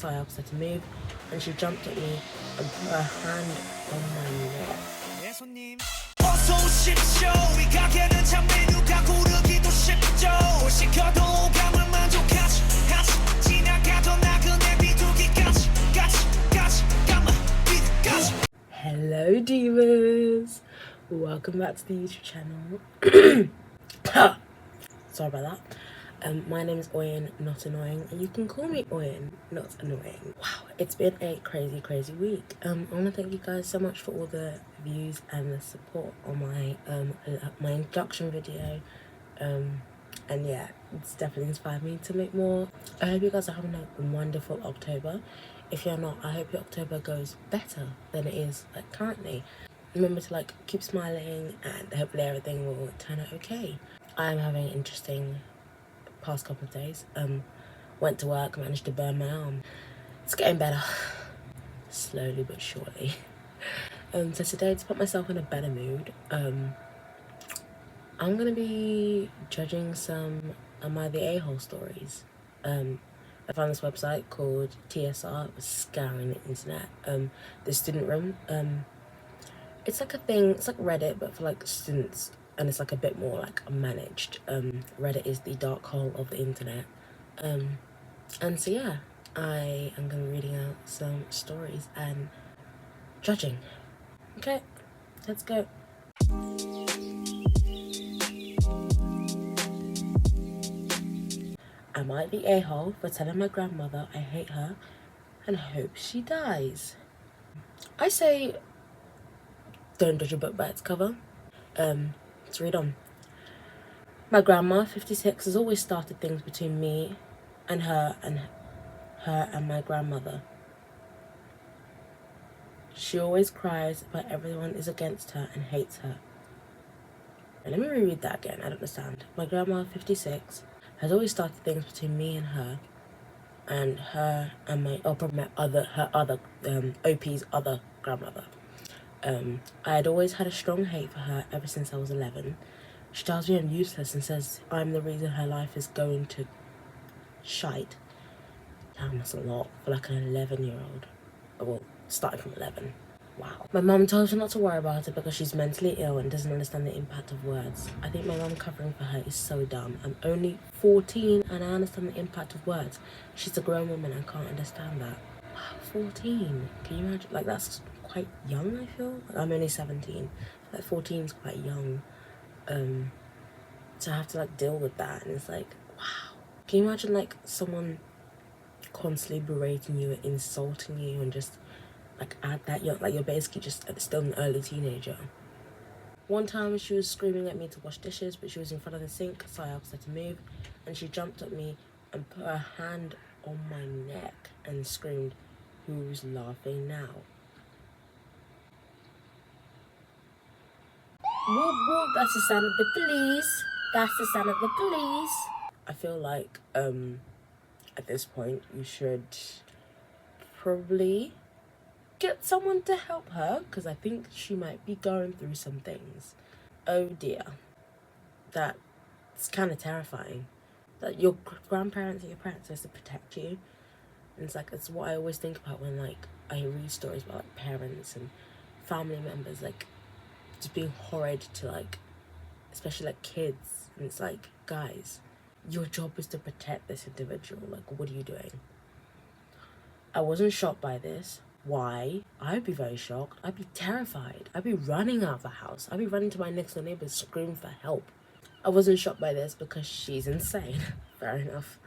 so I asked her to move, and she jumped at me and put her hand on my neck. 어서 오십시오. 이 가게는 참 메뉴가 고르기도 쉽죠. 뭘 시켜도 오감을 만족하지 지나가던 나그네 비둘기까지 까마 비둘기까지. Hello divas, welcome back to the YouTube channel. Sorry about that. My name is Oyen, not annoying, and you can call me Oyen, not annoying. Wow, it's been a crazy week. I want to thank you guys so much for all the views and the support on my introduction video. And yeah, it's definitely inspired me to make more. I hope you guys are having a wonderful October. If you're not, I hope your October goes better than it is currently. Remember to keep smiling, and hopefully everything will turn out okay. I'm having an interesting past couple of days. Went to work, managed to burn my arm. It's getting better, slowly but surely. So today, to put myself in a better mood, I'm gonna be judging some Am I the A-hole stories. I found this website called TSR. It was scouring the internet. The student room. It's like a thing. It's like Reddit, but for students, and it's a bit more managed. Reddit is the dark hole of the internet. And so yeah, I am gonna be reading out some stories and judging. Okay, let's go. Am I the a-hole for telling my grandmother I hate her and hope she dies? I say, don't judge a book by its cover. Let's read on. My grandma, 56, has always started things between me and her and my grandmother. She always cries, but everyone is against her and hates her. And let me reread that again, I don't understand. My grandma, 56, has always started things between me and her and her other OP's other grandmother. I had always had a strong hate for her ever since I was 11. She tells me I'm useless and says I'm the reason her life is going to shite. Damn, that's a lot for an 11-year-old. Well, starting from 11. Wow. My mum tells her not to worry about it because she's mentally ill and doesn't understand the impact of words. I think my mum covering for her is so dumb. I'm only 14 and I understand the impact of words. She's a grown woman and can't understand that. Wow, 14. Can you imagine? That's quite young, I feel. I'm only 17. 14 is quite young. So I have to deal with that, and it's wow. Can you imagine someone constantly berating you and insulting you and just at that young, you're basically just still an early teenager. One time she was screaming at me to wash dishes, but she was in front of the sink, so I asked her to move, and she jumped at me and put her hand on my neck and screamed, "Who's laughing now?" Whoop whoop, that's the sound of the police. That's the sound of the police. I feel at this point you should probably get someone to help her, because I think she might be going through some things. Oh dear. That's kind of terrifying. That your grandparents and your parents are supposed to protect you. And it's what I always think about when I read stories about parents and family members just being horrid to especially kids. And it's guys, your job is to protect this individual. What are you doing? I wasn't shocked by this. Why? I'd be very shocked. I'd be terrified. I'd be running out of the house. I'd be running to my next door neighbor screaming for help. I wasn't shocked by this because she's insane. Fair enough.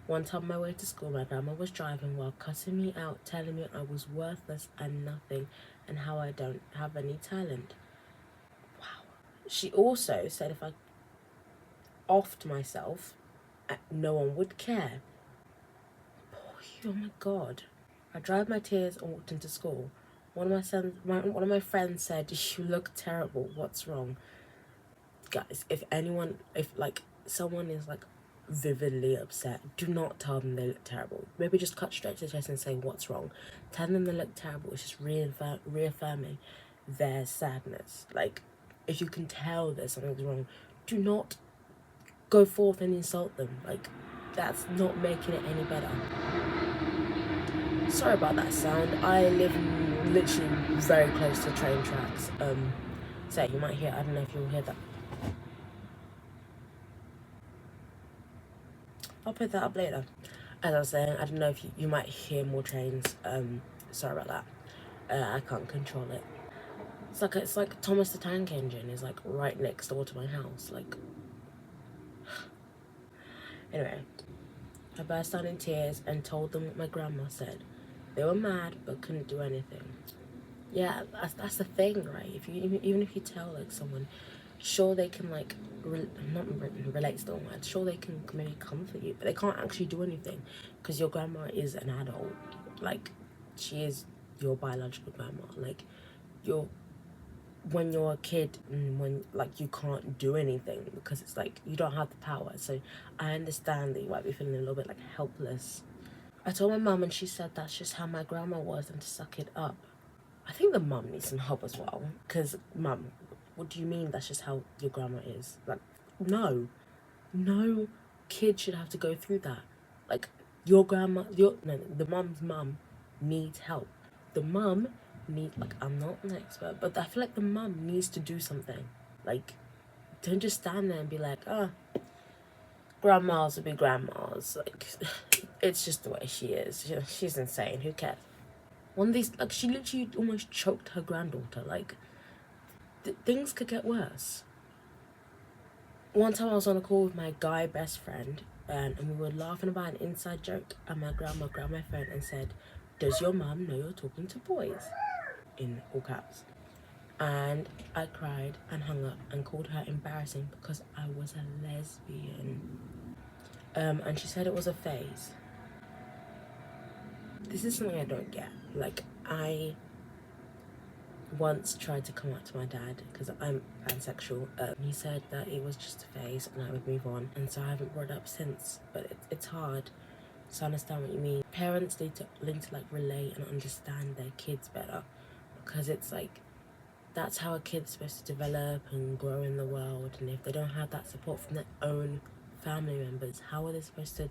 One time on my way to school, my grandma was driving while cussing me out, telling me I was worthless and nothing and how I don't have any talent. Wow. She also said if I offed myself, no one would care. Oh my god. I dried my tears and walked into school. One of my friends said, "You look terrible. What's wrong?" Guys, if someone is vividly upset, do not tell them they look terrible. Maybe just cut straight to the chest and say what's wrong. Telling them they look terrible is just reaffirming their sadness. If you can tell there's something wrong, do not go forth and insult them. That's not making it any better. Sorry about that sound. I live literally very close to train tracks. So you might hear, I don't know if you'll hear that. I'll put that up later. As I was saying, I don't know if you might hear more trains. Sorry about that. I can't control it. It's like Thomas the Tank Engine is like right next door to my house. Like, anyway, I burst out in tears and told them what my grandma said. They were mad but couldn't do anything. Yeah, that's the thing, right? If you even if you tell like someone, sure they can like relate's the wrong word. Sure they can maybe comfort you, but they can't actually do anything because your grandma is an adult. Like, she is your biological grandma. Like, when you're a kid and when like you can't do anything because it's like you don't have the power. So I understand that you might be feeling a little bit like helpless. I told my mum and she said that's just how my grandma was and to suck it up. I think the mum needs some help as well, because mum, what do you mean that's just how your grandma is? Like, no kid should have to go through that. Like, your grandma, the mum's mum needs help. The mum like, I'm not an expert, but I feel like the mum needs to do something. Like, don't just stand there and be like, grandmas will be grandmas. Like, it's just the way she is. She's insane. Who cares? One of these, like, she literally almost choked her granddaughter. Like, things could get worse. One time I was on a call with my guy best friend, and we were laughing about an inside joke, and my grandma grabbed my phone and said, "Does your mum know you're talking to boys?" in all caps. And I cried and hung up and called her embarrassing because I was a lesbian. And she said it was a phase. This is something I don't get. Like, I once tried to come out to my dad because I'm pansexual. He said that it was just a phase and I would move on, and so I haven't brought it up since. But it's hard to understand what you mean. Parents need to like relate and understand their kids better, because it's like that's how a kid's supposed to develop and grow in the world. And if they don't have that support from their own family members, how are they supposed to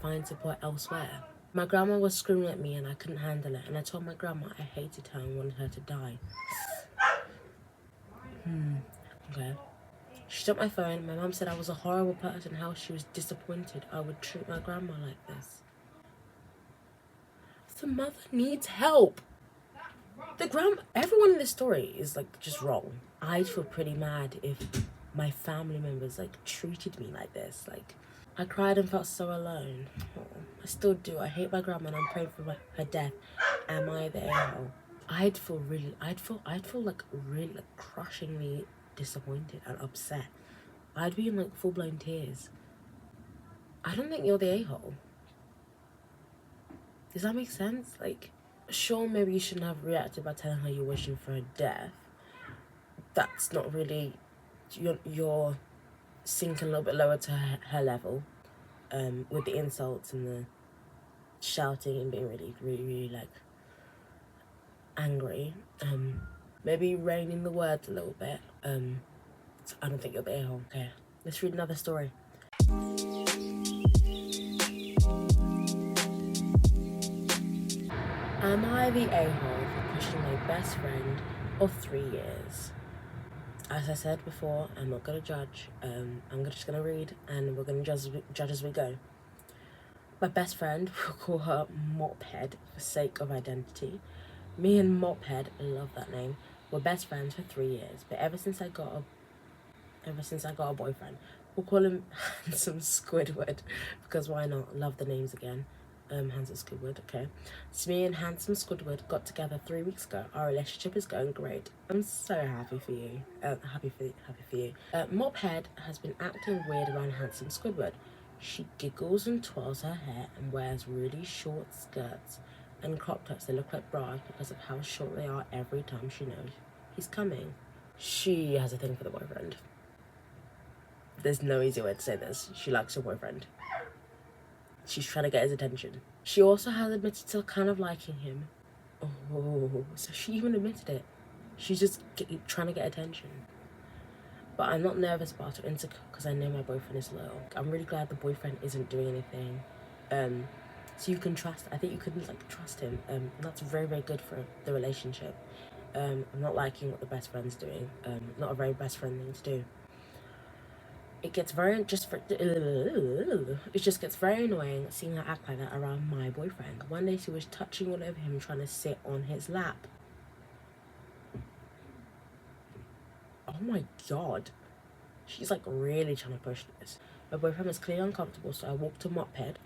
find support elsewhere? My grandma was screaming at me and I couldn't handle it, and I told my grandma I hated her and wanted her to die. Okay. She took my phone. My mum said I was a horrible person, how she was disappointed I would treat my grandma like this. The mother needs help. Everyone in this story is like just wrong. I'd feel pretty mad if my family members like treated me like this. Like, I cried and felt so alone. Oh, I still do. I hate my grandma and I'm praying for her death. Am I the a-hole? I'd feel like really like crushingly disappointed and upset. I'd be in like full-blown tears. I don't think you're the a-hole. Does that make sense? Like, sure, maybe you shouldn't have reacted by telling her you're wishing for her death. That's not really, you're sinking a little bit lower to her level, with the insults and the shouting and being really, really, really like angry. Maybe reining the words a little bit. I don't think you're the a-hole. Okay, let's read another story. Am I the a-hole for pushing my best friend of 3 years? As I said before, I'm not going to judge. I'm just going to read and we're going to judge as we go. My best friend, we'll call her Mophead for sake of identity. Me and Mophead, I love that name, were best friends for 3 years. But ever since I got a boyfriend, we'll call him Handsome Squidward, because why not? Love the names again. Handsome Squidward, okay. So me and Handsome Squidward got together 3 weeks ago. Our relationship is going great. I'm so happy for you. Happy for you. Mophead has been acting weird around Handsome Squidward. She giggles and twirls her hair and wears really short skirts and crop tops that look like bras because of how short they are every time she knows he's coming. She has a thing for the boyfriend. There's no easy way to say this. She likes her boyfriend. She's trying to get his attention. She also has admitted to kind of liking him. Oh, so she even admitted it. She's just trying to get attention. But I'm not nervous about or insecure because I know my boyfriend is loyal. I'm really glad the boyfriend isn't doing anything so you can trust. I think you could like trust him. And that's very, very good for the relationship. I'm not liking what the best friend's doing. Not a very best friend thing to do. It gets very it just gets very annoying seeing her act like that around my boyfriend. One day she was touching all over him, trying to sit on his lap. Oh my god. She's like really trying to push this. My boyfriend was clearly uncomfortable, so I walked to Moped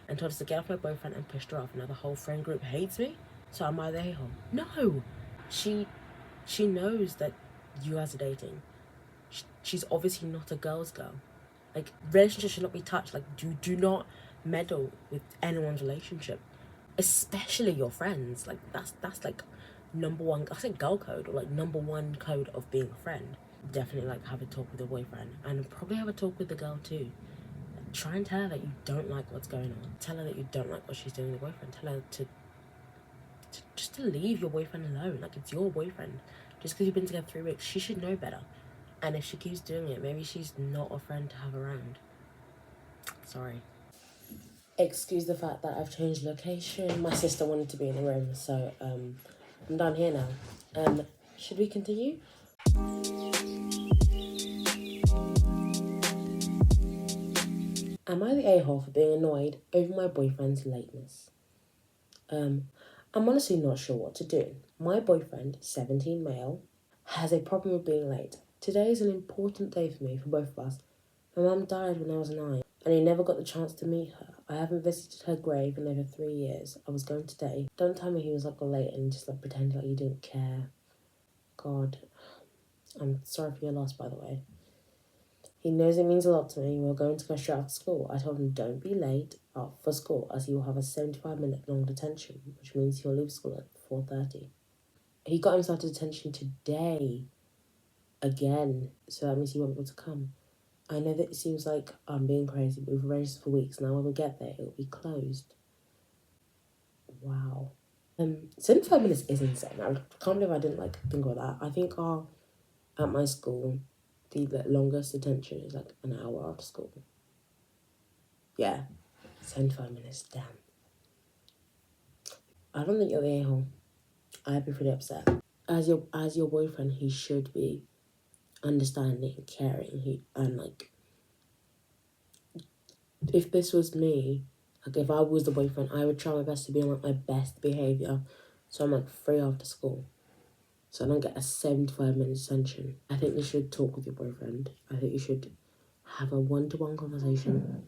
and told us to get off my boyfriend and pushed her off. Now the whole friend group hates me, so am I the a-hole? No! She knows that you guys are dating. She's obviously not a girl's girl. Like, relationships should not be touched. Like, do not meddle with anyone's relationship, especially your friends. Like, that's like number one. I say girl code, or like number one code of being a friend. Definitely like have a talk with your boyfriend, and probably have a talk with the girl too. Try and tell her that you don't like what's going on. Tell her that you don't like what she's doing with your boyfriend. Tell her to just to leave your boyfriend alone. Like, it's your boyfriend. Just because you've been together 3 weeks, she should know better. And if she keeps doing it, maybe she's not a friend to have around. Sorry. Excuse the fact that I've changed location. My sister wanted to be in the room, so I'm down here now. Should we continue? Am I the a-hole for being annoyed over my boyfriend's lateness? I'm honestly not sure what to do. My boyfriend, 17 male, has a problem with being late. Today is an important day for me, for both of us. My mum died when I was 9, and he never got the chance to meet her. I haven't visited her grave in over 3 years. I was going today. Don't tell me he was like late and just like pretend like you didn't care. God, I'm sorry for your loss, by the way. He knows it means a lot to me. We're going to go straight after school. I told him don't be late for school, as he will have a 75-minute long detention, which means he'll leave school at 4:30. He got himself to detention today, again, so that means he won't be able to come. I know that it seems like I'm being crazy, but we've arranged for weeks. Now when we get there, it'll be closed. Wow. 75 minutes is insane. I can't believe I didn't like think of that. I think at my school, the longest detention is like an hour after school. Yeah, 75 minutes, damn. I don't think you're the a-hole. I'd be pretty upset. As your boyfriend, he should be understanding, caring, and like, if this was me, like if I was the boyfriend, I would try my best to be on like my best behaviour, so I'm like free after school, so I don't get a 75-minute detention. I think you should talk with your boyfriend. I think you should have a one-to-one conversation,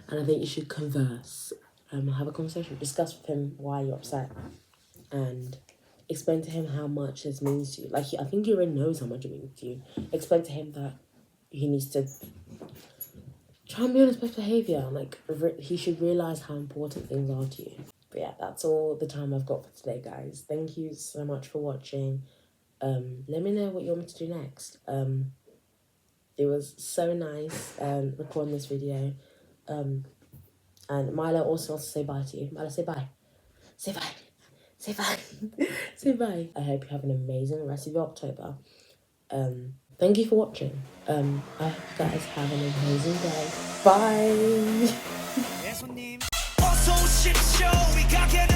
and I think you should converse. Have a conversation, discuss with him why you're upset, and explain to him how much this means to you. Like, I think he already knows how much it means to you. Explain to him that he needs to try and be on his best behaviour. Like, he should realise how important things are to you. But yeah, that's all the time I've got for today, guys. Thank you so much for watching. Let me know what you want me to do next. It was so nice recording this video. And Milo also wants to say bye to you. Milo, say bye. Say bye. Say bye. Say bye. I hope you have an amazing rest of your October. Thank you for watching. I hope you guys have an amazing day. Bye.